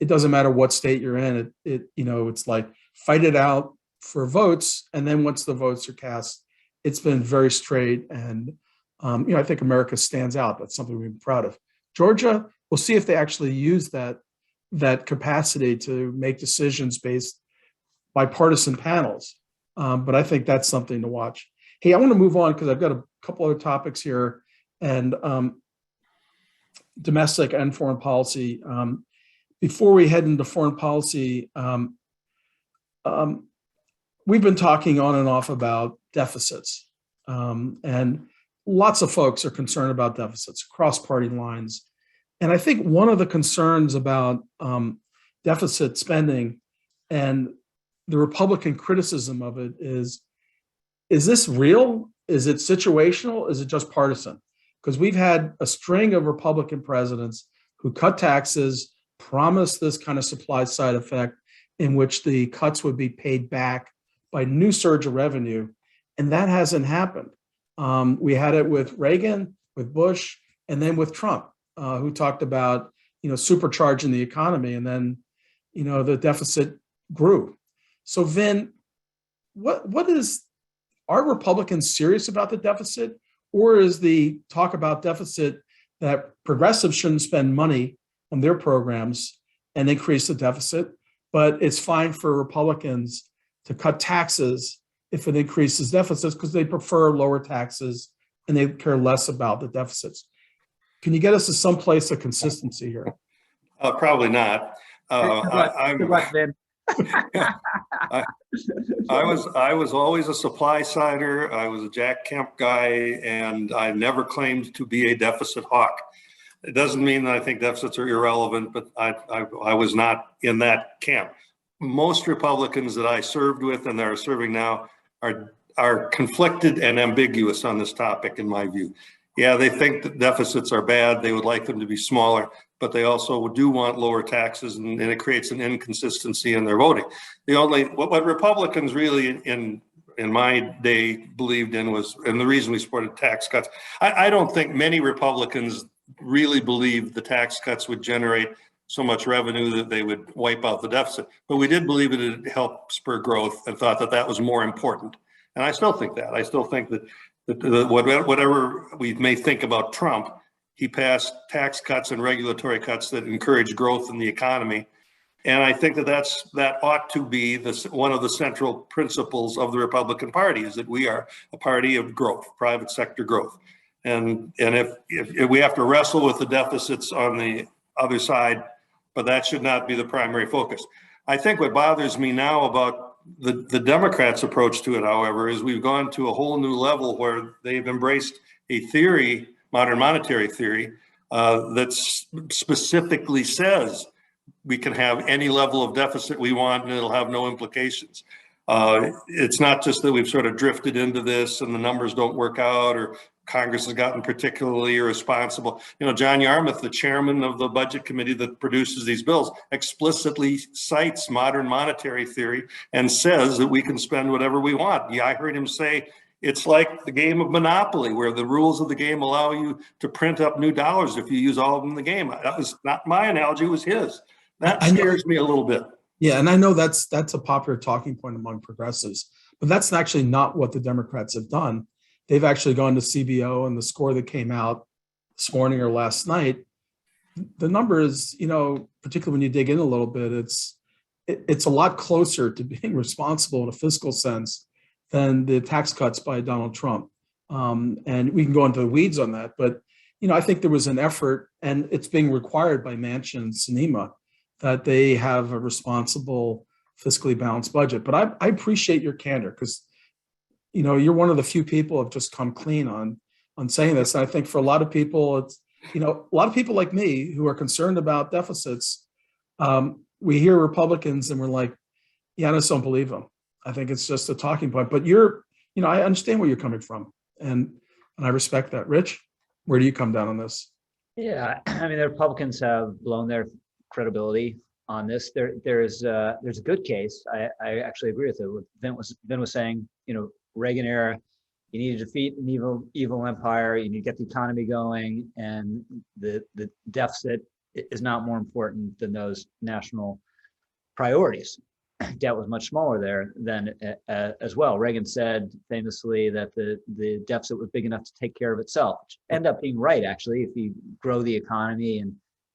It doesn't matter what state you're in. It's like fight it out for votes, and then once the votes are cast, it's been very straight. And I think America stands out. That's something we're proud of. Georgia, we'll see if they actually use that capacity to make decisions based by partisan panels. But I think that's something to watch. Hey, I want to move on because I've got a couple other topics here, and domestic and foreign policy. Before we head into foreign policy, we've been talking on and off about deficits, and lots of folks are concerned about deficits across party lines. And I think one of the concerns about deficit spending and the Republican criticism of it is this real? Is it situational? Is it just partisan? Because we've had a string of Republican presidents who cut taxes, promised this kind of supply side effect in which the cuts would be paid back by new surge of revenue, and that hasn't happened. We had it with Reagan, with Bush, and then with Trump, who talked about supercharging the economy, and then the deficit grew. So Vin, are Republicans serious about the deficit, or is the talk about deficit that progressives shouldn't spend money on their programs and increase the deficit, but it's fine for Republicans to cut taxes if it increases deficits because they prefer lower taxes and they care less about the deficits? Can you get us to some place of consistency here? Probably not. Good luck, Ben. I was always a supply sider. I was a Jack Kemp guy, and I never claimed to be a deficit hawk. It doesn't mean that I think deficits are irrelevant, but I was not in that camp. Most Republicans that I served with and that are serving now are conflicted and ambiguous on this topic, in my view. Yeah, they think that deficits are bad. They would like them to be smaller, but they also do want lower taxes, and it creates an inconsistency in their voting. What Republicans really in my day believed in was, and the reason we supported tax cuts, I don't think many Republicans really believed the tax cuts would generate so much revenue that they would wipe out the deficit. But we did believe it would help spur growth and thought that that was more important. And I still think that. I still think that whatever we may think about Trump, he passed tax cuts and regulatory cuts that encourage growth in the economy. And I think that ought to be one of the central principles of the Republican Party, is that we are a party of growth, private sector growth. And if we have to wrestle with the deficits on the other side, but that should not be the primary focus. I think what bothers me now about the Democrats' approach to it, however, is we've gone to a whole new level where they've embraced a theory, modern monetary theory, that specifically says we can have any level of deficit we want and it'll have no implications. It's not just that we've sort of drifted into this and the numbers don't work out, or Congress has gotten particularly irresponsible. You know, John Yarmuth, the chairman of the budget committee that produces these bills, explicitly cites modern monetary theory and says that we can spend whatever we want. Yeah, I heard him say it's like the game of Monopoly, where the rules of the game allow you to print up new dollars if you use all of them in the game. That was not my analogy, it was his. That scares me a little bit. Yeah, and I know that's a popular talking point among progressives, but that's actually not what the Democrats have done. They've actually gone to CBO, and the score that came out this morning or last night, the numbers, you know, particularly when you dig in a little bit, it's a lot closer to being responsible in a fiscal sense than the tax cuts by Donald Trump. And we can go into the weeds on that, but you know, I think there was an effort, and it's being required by Manchin and Sinema, that they have a responsible, fiscally balanced budget. But I appreciate your candor, because you know, you're one of the few people who have just come clean on saying this. And I think for a lot of people, it's, you know, a lot of people like me who are concerned about deficits, we hear Republicans and we're like, yeah, I just don't believe them. I think it's just a talking point. But you know, I understand where you're coming from, and I respect that. Rich, where do you come down on this? Yeah, I mean, the Republicans have blown their credibility on this. There's a good case. I actually agree with it. What Vin was saying, you know, Reagan era, you need to defeat an evil empire, you need to get the economy going, and the deficit is not more important than those national priorities. Debt was much smaller there than as well. Reagan said famously that the deficit was big enough to take care of itself, which ended up being right, actually. If you grow the economy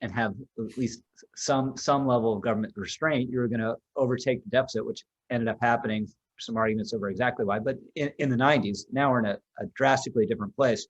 and have at least some level of government restraint, you're going to overtake the deficit, which ended up happening. Some arguments over exactly why, but in the 90s, now we're in a drastically different place.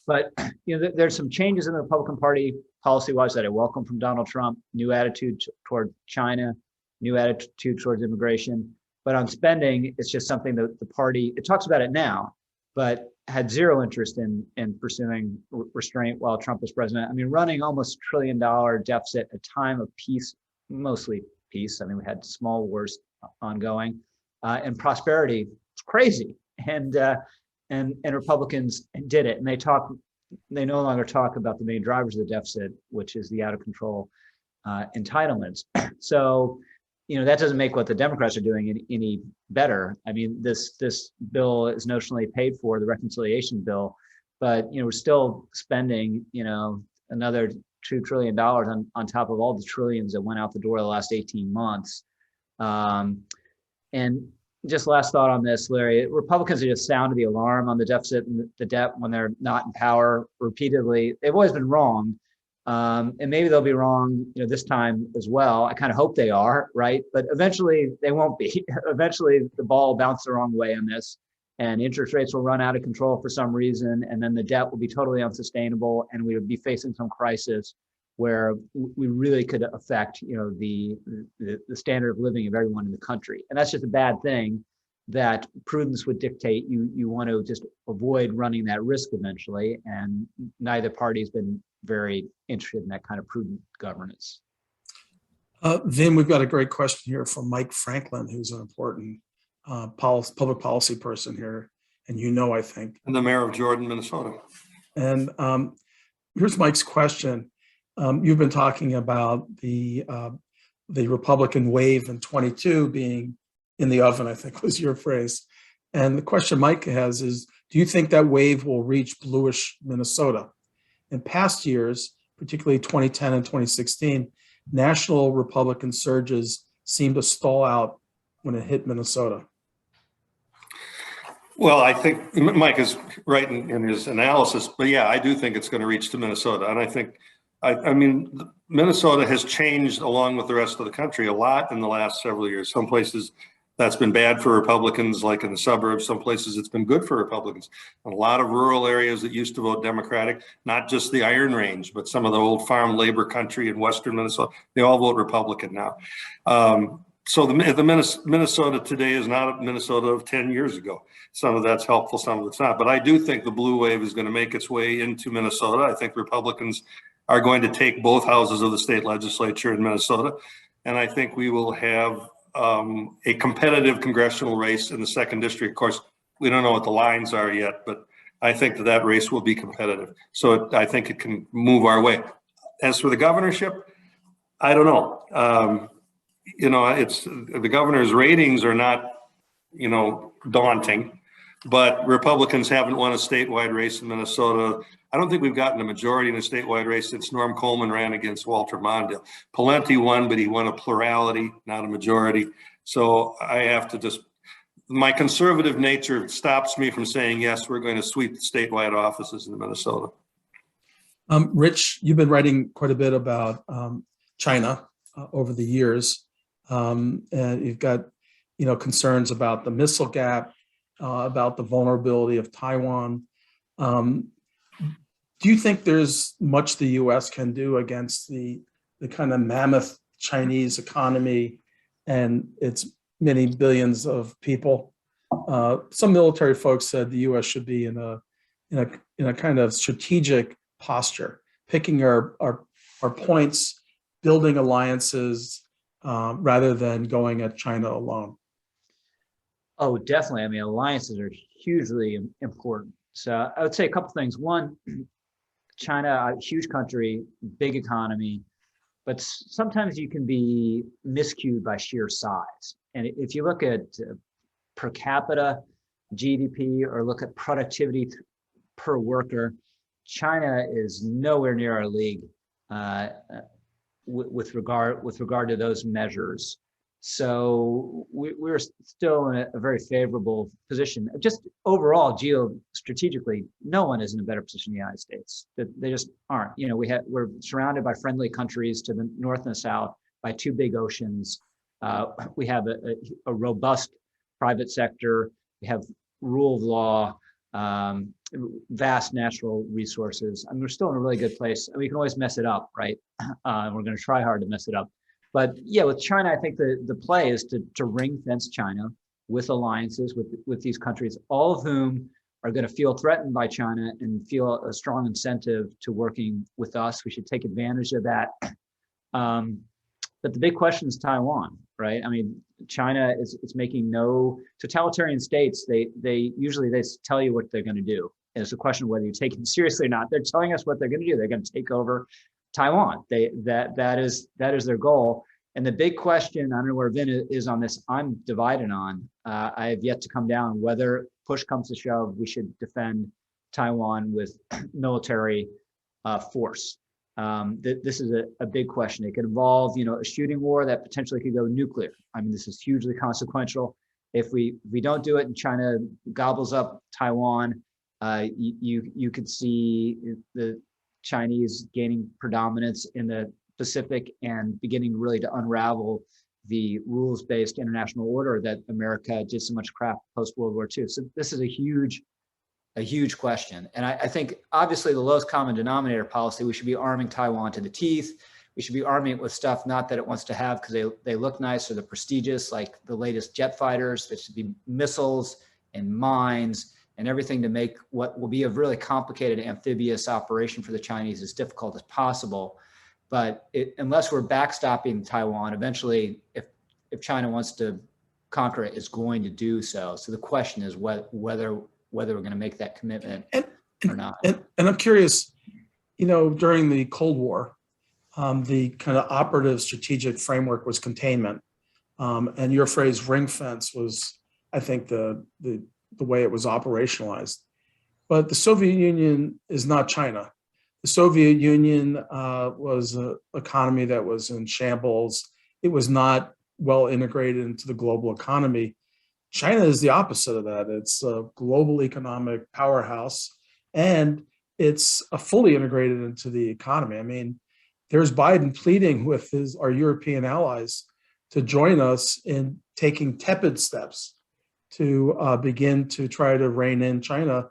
But you know, there's some changes in the Republican Party policy-wise that I welcome from Donald Trump. New attitude toward China, new attitude towards immigration. But on spending, it's just something that the party, it talks about it now, but had zero interest in pursuing restraint while Trump was president. I mean, running almost $1 trillion deficit at a time of peace, mostly peace. I mean, we had small wars ongoing. And prosperity, it's crazy, and Republicans did it, and they no longer talk about the main drivers of the deficit, which is the out of control entitlements. So, you know, that doesn't make what the Democrats are doing any better. I mean, this bill is notionally paid for, the reconciliation bill, but you know, we're still spending, you know, another $2 trillion on top of all the trillions that went out the door the last 18 months. And just last thought on this, Larry, Republicans are just sounding the alarm on the deficit and the debt when they're not in power repeatedly. They've always been wrong. And maybe they'll be wrong, you know, this time as well. I kind of hope they are, right? But eventually they won't be. Eventually the ball will bounce the wrong way on this, and interest rates will run out of control for some reason. And then the debt will be totally unsustainable, and we would be facing some crisis where we really could affect, the standard of living of everyone in the country. And that's just a bad thing that prudence would dictate. You want to just avoid running that risk eventually. And neither party has been very interested in that kind of prudent governance. Vin, we've got a great question here from Mike Franklin, who's an important public policy person here. And I think. And the mayor of Jordan, Minnesota. And here's Mike's question. You've been talking about the Republican wave in 22 being in the oven, I think was your phrase. And the question Mike has is, do you think that wave will reach bluish Minnesota? In past years, particularly 2010 and 2016, national Republican surges seemed to stall out when it hit Minnesota. Well, I think Mike is right in his analysis, but yeah, I do think it's going to reach to Minnesota. And I think, I mean, Minnesota has changed along with the rest of the country a lot in the last several years. Some places that's been bad for Republicans, like in the suburbs. Some places it's been good for Republicans. A lot of rural areas that used to vote Democratic, not just the Iron Range, but some of the old farm labor country in western Minnesota, they all vote Republican now. So the Minnesota today is not Minnesota of 10 years ago. Some of that's helpful, some of it's not. But I do think the blue wave is going to make its way into Minnesota. I think Republicans are going to take both houses of the state legislature in Minnesota. And I think we will have a competitive congressional race in the 2nd district. Of course, we don't know what the lines are yet, but I think that race will be competitive. So I think it can move our way. As for the governorship, I don't know. It's the governor's ratings are not, daunting, but Republicans haven't won a statewide race in Minnesota. I don't think we've gotten a majority in a statewide race since Norm Coleman ran against Walter Mondale. Pawlenty won, but he won a plurality, not a majority. So I have to my conservative nature stops me from saying, yes, we're going to sweep the statewide offices in Minnesota. Rich, you've been writing quite a bit about China over the years. And you've got, concerns about the missile gap, about the vulnerability of Taiwan. Do you think there's much the U.S. can do against the kind of mammoth Chinese economy and its many billions of people? Some military folks said the U.S. should be in a kind of strategic posture, picking our points, building alliances, rather than going at China alone. Oh, definitely. I mean, alliances are hugely important. So I would say a couple things. One, China, a huge country, big economy, but sometimes you can be miscued by sheer size. And if you look at per capita GDP or look at productivity per worker, China is nowhere near our league with regard to those measures. So we're still in a very favorable position. Just overall, geostrategically, no one is in a better position than the United States. They just aren't. We're surrounded by friendly countries to the north and the south, by 2 big oceans. We have a robust private sector. We have rule of law, vast natural resources. I mean, we're still in a really good place. And we can always mess it up, right? We're going to try hard to mess it up. But yeah, with China, I think the play is to ring fence China with alliances with these countries, all of whom are going to feel threatened by China and feel a strong incentive to working with us. We should take advantage of that. But the big question is Taiwan, right? I mean, China is making no totalitarian states. They usually tell you what they're going to do. And it's a question of whether you take it seriously or not. They're telling us what they're going to do. They're going to take over Taiwan. That is their goal. And the big question, I don't know where Vin is on this, I'm divided on. I have yet to come down whether push comes to shove, we should defend Taiwan with military force. This is a big question. It could involve, a shooting war that potentially could go nuclear. I mean, this is hugely consequential. If we don't do it and China gobbles up Taiwan, you could see the Chinese gaining predominance in the Pacific and beginning really to unravel the rules-based international order that America did so much crap post-World War II. So this is a huge a huge question. And I think obviously the lowest common denominator policy, we should be arming Taiwan to the teeth. We should be arming it with stuff, not that it wants to have because they look nice or they're prestigious, like the latest jet fighters. There should be missiles and mines and everything to make what will be a really complicated amphibious operation for the Chinese as difficult as possible. But unless we're backstopping Taiwan, eventually, if China wants to conquer it, it's going to do so. So the question is whether we're going to make that commitment or not. And I'm curious, during the Cold War, the kind of operative strategic framework was containment. And your phrase ring fence was, I think, the way it was operationalized. But the Soviet Union is not China. The Soviet Union was an economy that was in shambles. It was not well integrated into the global economy. China is the opposite of that. It's a global economic powerhouse, and it's fully integrated into the economy. I mean, there's Biden pleading with our European allies to join us in taking tepid steps to begin to try to rein in China.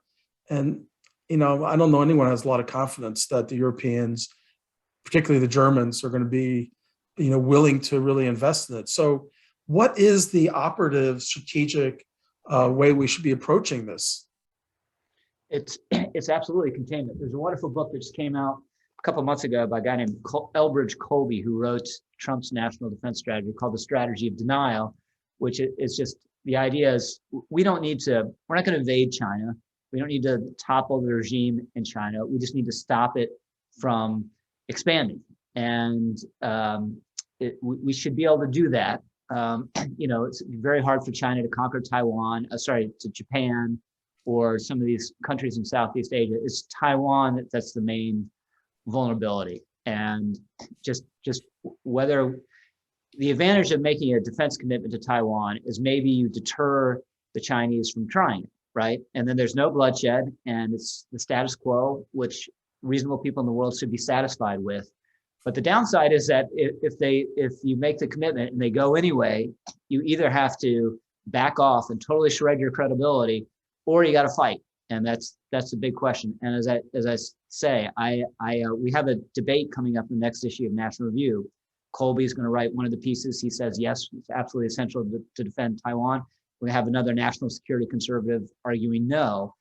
And, I don't know anyone who has a lot of confidence that the Europeans, particularly the Germans, are going to be, willing to really invest in it. So what is the operative strategic way we should be approaching this? It's absolutely containment. There's a wonderful book that just came out a couple of months ago by a guy named Elbridge Colby, who wrote Trump's national defense strategy called The Strategy of Denial, which is just, the idea is we're not going to invade China. We don't need to topple the regime in China. We just need to stop it from expanding. And we should be able to do that. It's very hard for China to conquer to Japan or some of these countries in Southeast Asia. It's Taiwan that's the main vulnerability. And just whether the advantage of making a defense commitment to Taiwan is maybe you deter the Chinese from trying it, right? And then there's no bloodshed and it's the status quo, which reasonable people in the world should be satisfied with. But the downside is that if you make the commitment and they go anyway, you either have to back off and totally shred your credibility, or you got to fight. And that's the big question. And as I say, we have a debate coming up in the next issue of National Review. Colby is going to write one of the pieces. He says, yes, it's absolutely essential to defend Taiwan. We have another national security conservative arguing no.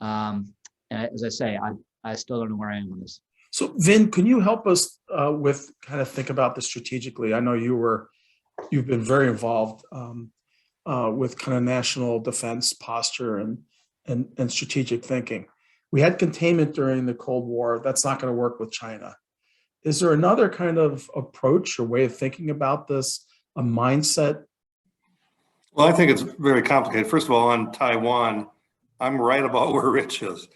As I say, I still don't know where I am on this. So Vin, can you help us with kind of think about this strategically? I know you've been very involved with kind of national defense posture and strategic thinking. We had containment during the Cold War. That's not going to work with China. Is there another kind of approach or way of thinking about this, a mindset? Well, I think it's very complicated. First of all, on Taiwan, I'm right about where Rich is.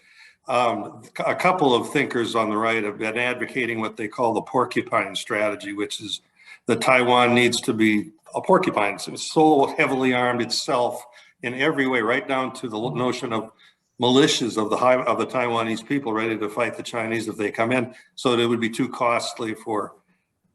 A couple of thinkers on the right have been advocating what they call the porcupine strategy, which is that Taiwan needs to be a porcupine. It's so heavily armed itself in every way, right down to the notion of militias of the Taiwanese people ready to fight the Chinese if they come in, so that it would be too costly for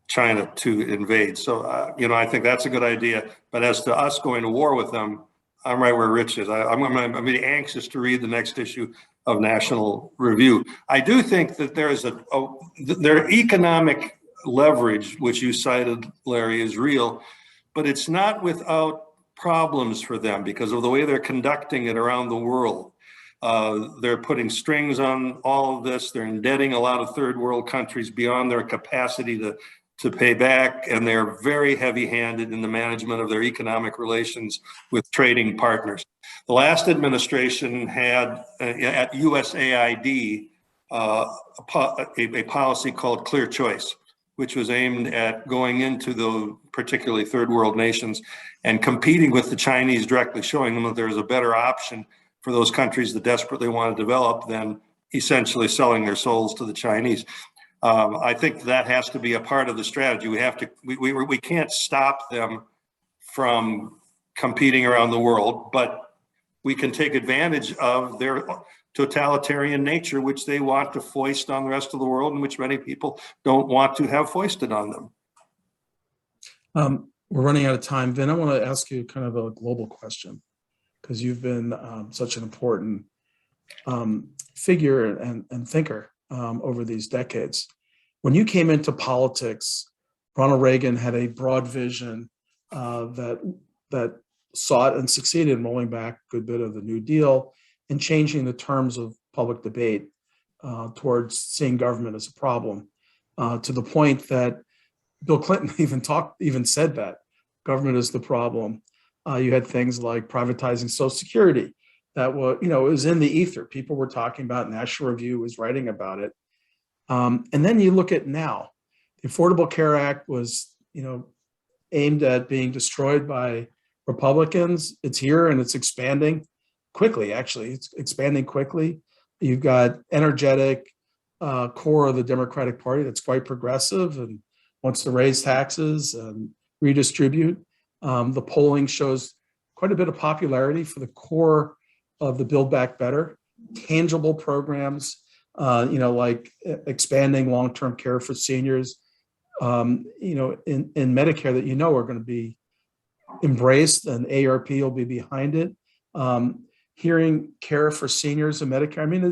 China to invade. So, I think that's a good idea. But as to us going to war with them, I'm right where Rich is. I'm really anxious to read the next issue of National Review. I do think that their economic leverage, which you cited, Larry, is real, but it's not without problems for them because of the way they're conducting it around the world. They're putting strings on all of this. They're indebting a lot of third world countries beyond their capacity to pay back, and they're very heavy-handed in the management of their economic relations with trading partners. The last administration had at USAID a policy called Clear Choice, which was aimed at going into the particularly third world nations and competing with the Chinese directly, showing them that there's a better option for those countries that desperately want to develop than essentially selling their souls to the Chinese. I think that has to be a part of the strategy. We can't stop them from competing around the world, but we can take advantage of their totalitarian nature, which they want to foist on the rest of the world, and which many people don't want to have foisted on them. We're running out of time. Vin, I want to ask you kind of a global question, because you've been such an important figure and thinker over these decades. When you came into politics, Ronald Reagan had a broad vision that sought and succeeded in rolling back a good bit of the New Deal and changing the terms of public debate towards seeing government as a problem, to the point that Bill Clinton even said that government is the problem. You had things like privatizing Social Security that was in the ether. People were talking about. National Review was writing about it. And then you look at now, the Affordable Care Act was aimed at being destroyed by Republicans. It's here and it's expanding quickly. Actually, it's expanding quickly. You've got energetic core of the Democratic Party that's quite progressive and wants to raise taxes and redistribute. The polling shows quite a bit of popularity for the core of the Build Back Better, tangible programs, like expanding long-term care for seniors, in Medicare that are going to be embraced, and ARP will be behind it. Hearing care for seniors and Medicare. I mean,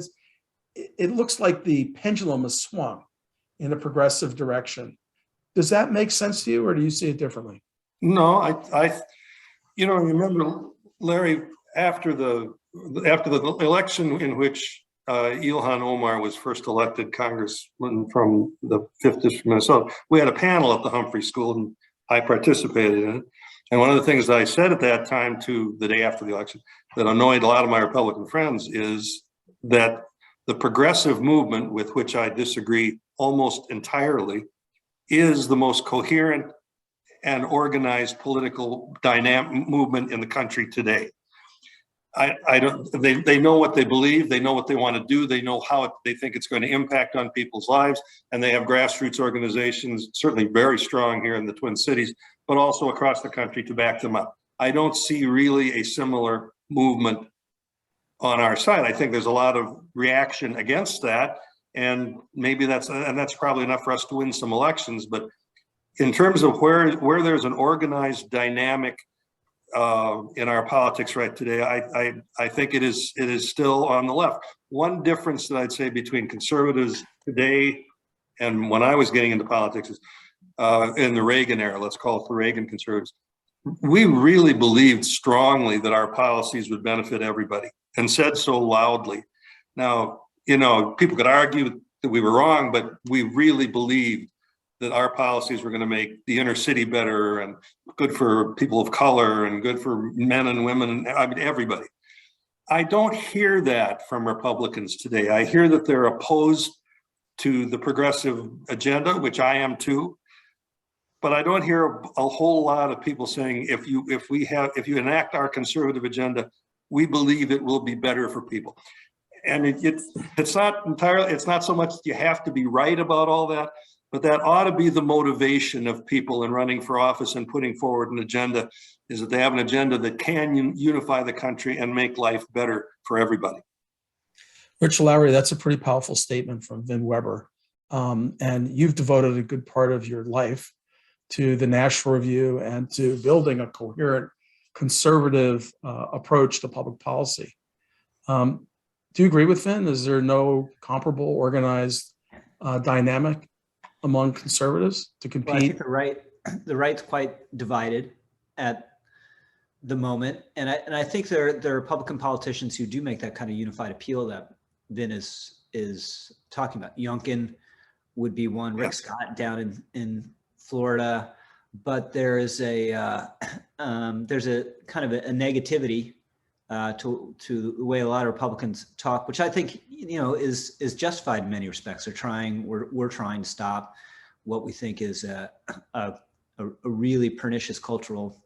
it looks like the pendulum has swung in a progressive direction. Does that make sense to you, or do you see it differently? No, I remember, Larry, after the election in which Ilhan Omar was first elected congressman from the 5th District of Minnesota, we had a panel at the Humphrey School, and I participated in it. And one of the things that I said at that time, to the day after the election, that annoyed a lot of my Republican friends is that the progressive movement, with which I disagree almost entirely, is the most coherent and organized political dynamic movement in the country today. They know what they believe, they know what they want to do, they know how they think it's going to impact on people's lives, and they have grassroots organizations, certainly very strong here in the Twin Cities, but also across the country to back them up. I don't see really a similar movement on our side. I think there's a lot of reaction against that, and maybe that's probably enough for us to win some elections. But in terms of where there's an organized dynamic in our politics right today, I think it is still on the left. One difference that I'd say between conservatives today and when I was getting into politics is in the Reagan era, let's call it the Reagan conservatives. We really believed strongly that our policies would benefit everybody, and said so loudly. Now, people could argue that we were wrong, but we really believed that our policies were going to make the inner city better and good for people of color and good for men and women, everybody. I don't hear that from Republicans today. I hear that they're opposed to the progressive agenda, which I am too. But I don't hear a whole lot of people saying, if you enact our conservative agenda, we believe it will be better for people. And it's not so much that you have to be right about all that, but that ought to be the motivation of people in running for office and putting forward an agenda, is that they have an agenda that can unify the country and make life better for everybody. Rich Lowry, that's a pretty powerful statement from Vin Weber. And you've devoted a good part of your life to the National Review and to building a coherent conservative approach to public policy. Do you agree with Vin? Is there no comparable organized dynamic among conservatives to compete? Well, I think the right's quite divided at the moment, and I think there are Republican politicians who do make that kind of unified appeal that Vin is talking about. Youngkin would be one. Rick Scott down in Florida, but there is there's a kind of a negativity to the way a lot of Republicans talk, which I think is justified in many respects. We're trying to stop what we think is a really pernicious cultural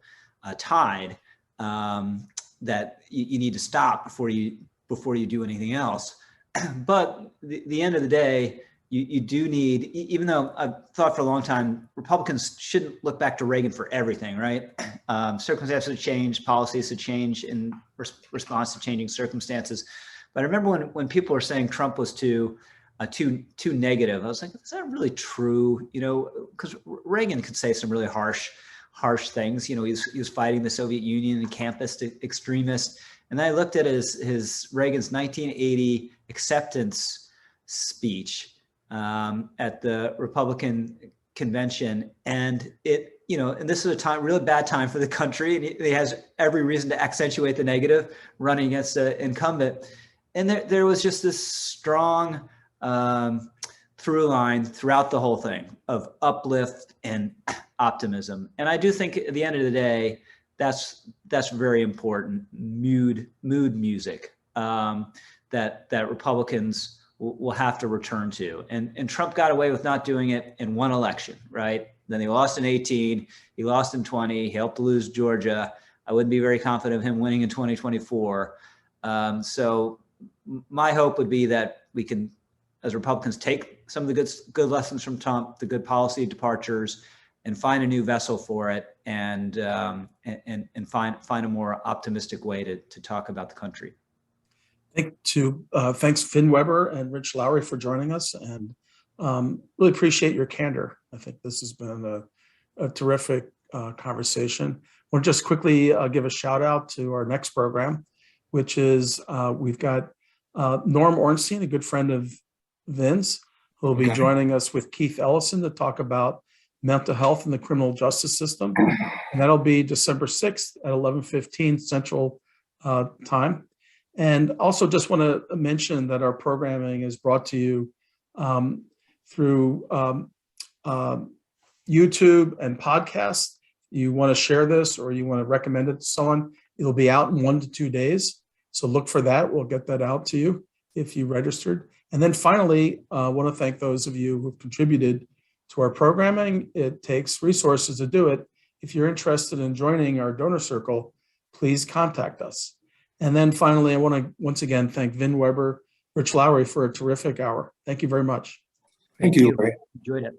tide that you need to stop before you do anything else. But the end of the day, you do need, even though I've thought for a long time, Republicans shouldn't look back to Reagan for everything, right? Circumstances have changed, policies have changed in response to changing circumstances. But I remember when people were saying Trump was too negative, I was like, is that really true? Because Reagan could say some really harsh harsh things. You know, he was fighting the Soviet Union and campus extremists. And then I looked at his Reagan's 1980 acceptance speech at the Republican convention, and and this is a really bad time for the country, and he has every reason to accentuate the negative, running against an incumbent. And there was just this strong through line throughout the whole thing of uplift and optimism. And I do think at the end of the day, that's very important mood music that Republicans will have to return to. And Trump got away with not doing it in one election, right? Then he lost in 18, he lost in 20, he helped lose Georgia. I wouldn't be very confident of him winning in 2024. So my hope would be that we can, as Republicans, take some of the good lessons from Trump, the good policy departures, and find a new vessel for it, and find a more optimistic way to talk about the country. Thanks Finn Weber and Rich Lowry for joining us, and really appreciate your candor. I think this has been a terrific conversation. I want to just quickly give a shout out to our next program, which is we've got Norm Ornstein, a good friend of Vin's, who will be joining us with Keith Ellison to talk about mental health in the criminal justice system. And that'll be December 6th at 11:15 Central time. And also just want to mention that our programming is brought to you through YouTube and podcasts. You want to share this or you want to recommend it to someone, it'll be out in 1 to 2 days. So look for that. We'll get that out to you if you registered. And then finally, I want to thank those of you who've contributed to our programming. It takes resources to do it. If you're interested in joining our donor circle, please contact us. And then finally, I want to once again thank Vin Weber, Rich Lowry for a terrific hour. Thank you very much. Thank you, Lowry. Enjoyed it.